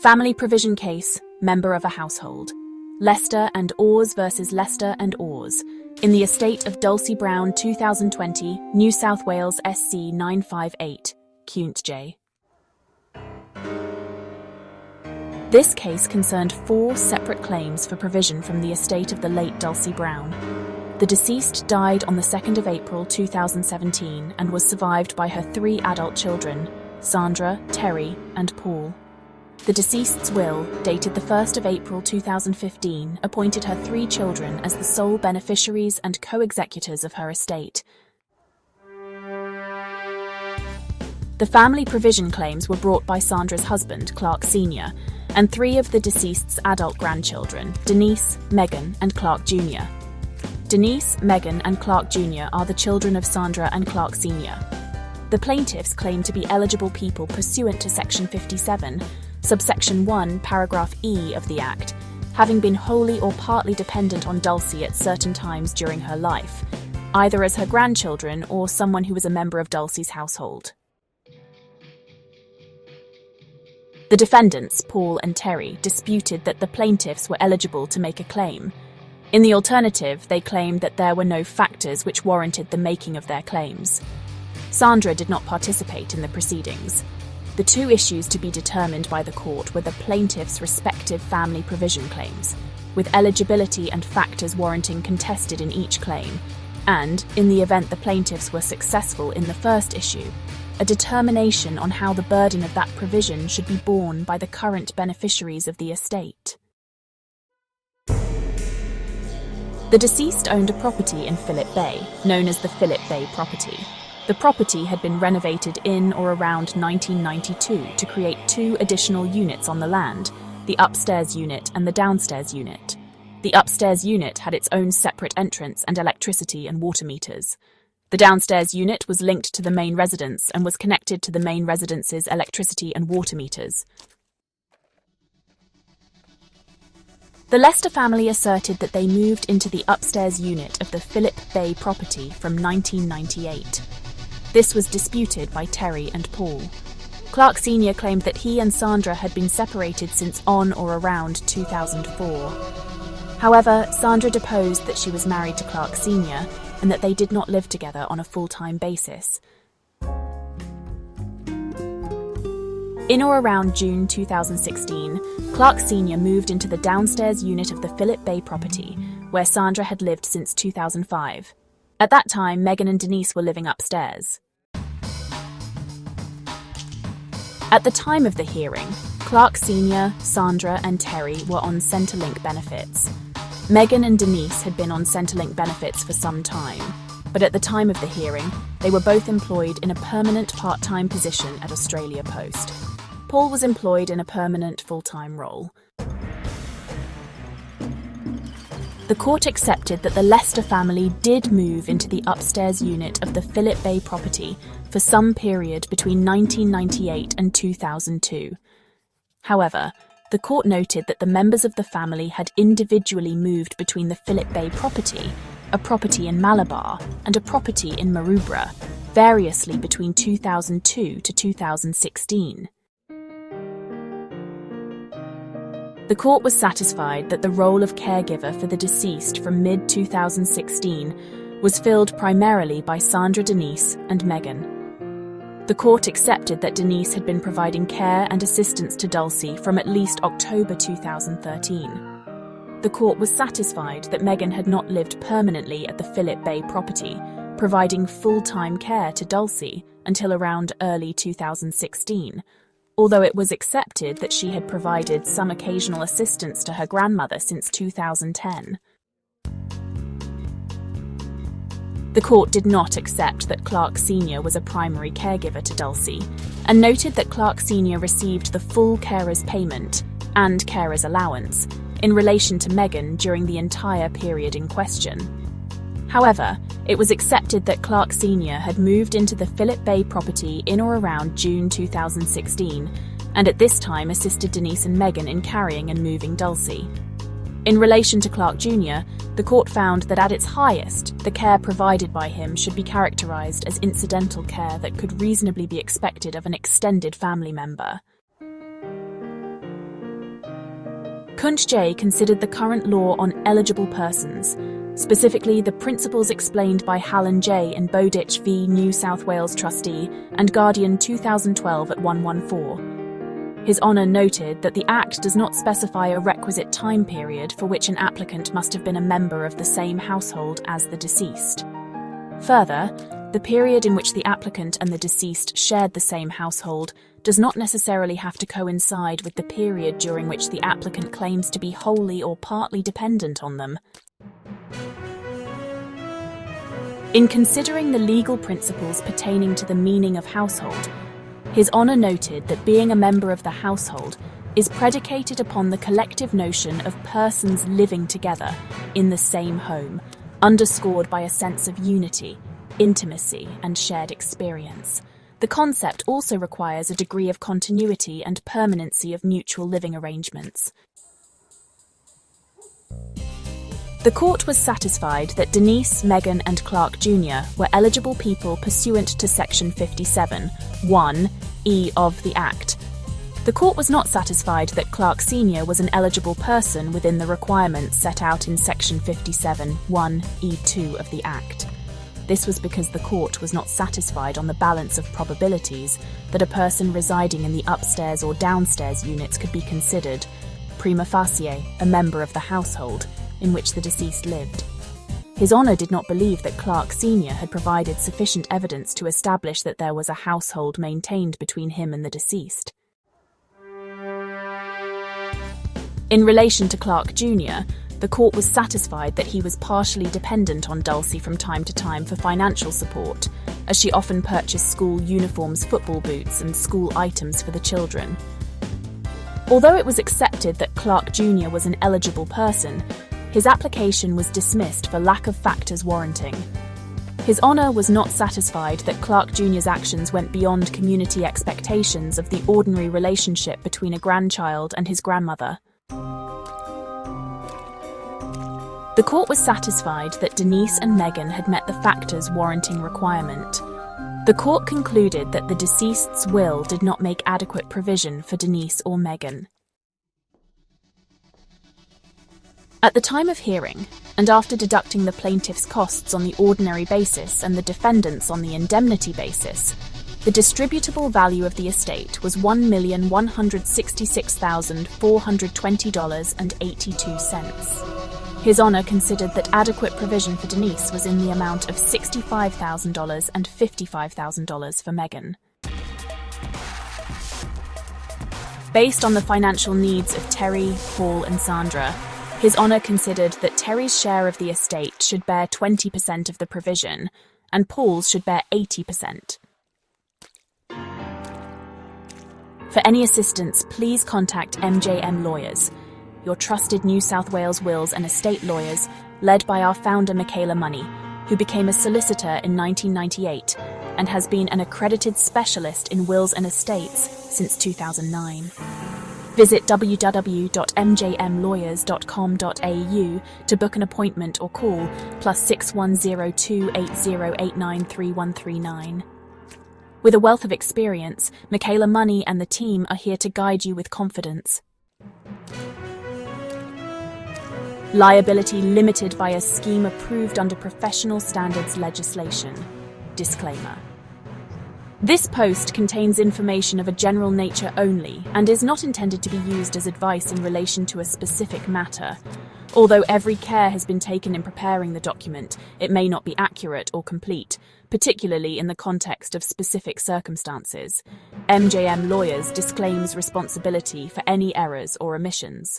Family provision case, member of a household. Lester and Ors versus Lester and Ors. In the estate of Dulcie Brown, 2020, New South Wales SC 958, Kunt J. This case concerned 4 separate claims for provision from the estate of the late Dulcie Brown. The deceased died on the 2nd of April 2017 and was survived by her 3 adult children, Sandra, Terry, and Paul. The deceased's will, dated the 1st of April 2015, appointed her 3 children as the sole beneficiaries and co-executors of her estate. The family provision claims were brought by Sandra's husband, Clark Sr., and 3 of the deceased's adult grandchildren, Denise, Megan, and Clark Jr. Denise, Megan, and Clark Jr. are the children of Sandra and Clark Sr. The plaintiffs claim to be eligible people pursuant to Section 57, subsection 1, paragraph E of the Act, having been wholly or partly dependent on Dulcie at certain times during her life, either as her grandchildren or someone who was a member of Dulcie's household. The defendants, Paul and Terry, disputed that the plaintiffs were eligible to make a claim. In the alternative, they claimed that there were no factors which warranted the making of their claims. Sandra did not participate in the proceedings. The 2 issues to be determined by the court were the plaintiffs' respective family provision claims, with eligibility and factors warranting contested in each claim, and, in the event the plaintiffs were successful in the first issue, a determination on how the burden of that provision should be borne by the current beneficiaries of the estate. The deceased owned a property in Phillip Bay, known as the Phillip Bay property. The property had been renovated in or around 1992 to create 2 additional units on the land, the upstairs unit and the downstairs unit. The upstairs unit had its own separate entrance and electricity and water meters. The downstairs unit was linked to the main residence and was connected to the main residence's electricity and water meters. The Lester family asserted that they moved into the upstairs unit of the Phillip Bay property from 1998. This was disputed by Terry and Paul. Clark Sr. claimed that he and Sandra had been separated since on or around 2004. However, Sandra deposed that she was married to Clark Sr. and that they did not live together on a full-time basis. In or around June 2016, Clark Sr. moved into the downstairs unit of the Phillip Bay property, where Sandra had lived since 2005. At that time, Megan and Denise were living upstairs. At the time of the hearing, Clark Sr., Sandra, and Terry were on Centrelink benefits. Megan and Denise had been on Centrelink benefits for some time, but at the time of the hearing, they were both employed in a permanent part-time position at Australia Post. Paul was employed in a permanent full-time role. The court accepted that the Lester family did move into the upstairs unit of the Phillip Bay property for some period between 1998 and 2002. However, the court noted that the members of the family had individually moved between the Phillip Bay property, a property in Malabar, and a property in Maroubra, variously between 2002 to 2016. The court was satisfied that the role of caregiver for the deceased from mid-2016 was filled primarily by Sandra, Denise, and Megan. The court accepted that Denise had been providing care and assistance to Dulcie from at least October 2013. The court was satisfied that Megan had not lived permanently at the Phillip Bay property, providing full-time care to Dulcie until around early 2016, although it was accepted that she had provided some occasional assistance to her grandmother since 2010. The court did not accept that Clark Sr. was a primary caregiver to Dulcie, and noted that Clark Sr. received the full carer's payment and carer's allowance in relation to Megan during the entire period in question. However, it was accepted that Clark Sr. had moved into the Phillip Bay property in or around June 2016, and at this time assisted Denise and Megan in carrying and moving Dulcie. In relation to Clark Jr., the court found that at its highest, the care provided by him should be characterised as incidental care that could reasonably be expected of an extended family member. Kunch J considered the current law on eligible persons, specifically the principles explained by Hallen J in Bowditch v New South Wales Trustee and Guardian 2012 at 114. His Honour noted that the Act does not specify a requisite time period for which an applicant must have been a member of the same household as the deceased. Further, the period in which the applicant and the deceased shared the same household does not necessarily have to coincide with the period during which the applicant claims to be wholly or partly dependent on them. In considering the legal principles pertaining to the meaning of household, His Honour noted that being a member of the household is predicated upon the collective notion of persons living together in the same home, underscored by a sense of unity, intimacy, and shared experience. The concept also requires a degree of continuity and permanency of mutual living arrangements. The court was satisfied that Denise, Megan, and Clark Jr. were eligible people pursuant to Section 57, 1(e) of the Act. The court was not satisfied that Clark Sr. was an eligible person within the requirements set out in Section 57, 1(e)(2) of the Act. This was because the court was not satisfied on the balance of probabilities that a person residing in the upstairs or downstairs units could be considered, prima facie, a member of the household in which the deceased lived. His Honour did not believe that Clark Sr. had provided sufficient evidence to establish that there was a household maintained between him and the deceased. In relation to Clark Jr., the court was satisfied that he was partially dependent on Dulcie from time to time for financial support, as she often purchased school uniforms, football boots, and school items for the children. Although it was accepted that Clark Jr. was an eligible person, his application was dismissed for lack of factors warranting. His Honour was not satisfied that Clark Jr.'s actions went beyond community expectations of the ordinary relationship between a grandchild and his grandmother. The court was satisfied that Denise and Megan had met the factors warranting requirement. The court concluded that the deceased's will did not make adequate provision for Denise or Megan. At the time of hearing, and after deducting the plaintiff's costs on the ordinary basis and the defendant's on the indemnity basis, the distributable value of the estate was $1,166,420.82. His Honour considered that adequate provision for Denise was in the amount of $65,000 and $55,000 for Megan. Based on the financial needs of Terry, Paul, and Sandra, His Honour considered that Terry's share of the estate should bear 20% of the provision, and Paul's should bear 80%. For any assistance, please contact MJM Lawyers, your trusted New South Wales wills and estate lawyers, led by our founder Michaela Money, who became a solicitor in 1998 and has been an accredited specialist in wills and estates since 2009. Visit www.mjmlawyers.com.au to book an appointment or call +61 0280 3139. With a wealth of experience, Michaela Money and the team are here to guide you with confidence. Liability limited by a scheme approved under professional standards legislation. Disclaimer. This post contains information of a general nature only and is not intended to be used as advice in relation to a specific matter. Although every care has been taken in preparing the document, it may not be accurate or complete, particularly in the context of specific circumstances. MJM Lawyers disclaims responsibility for any errors or omissions.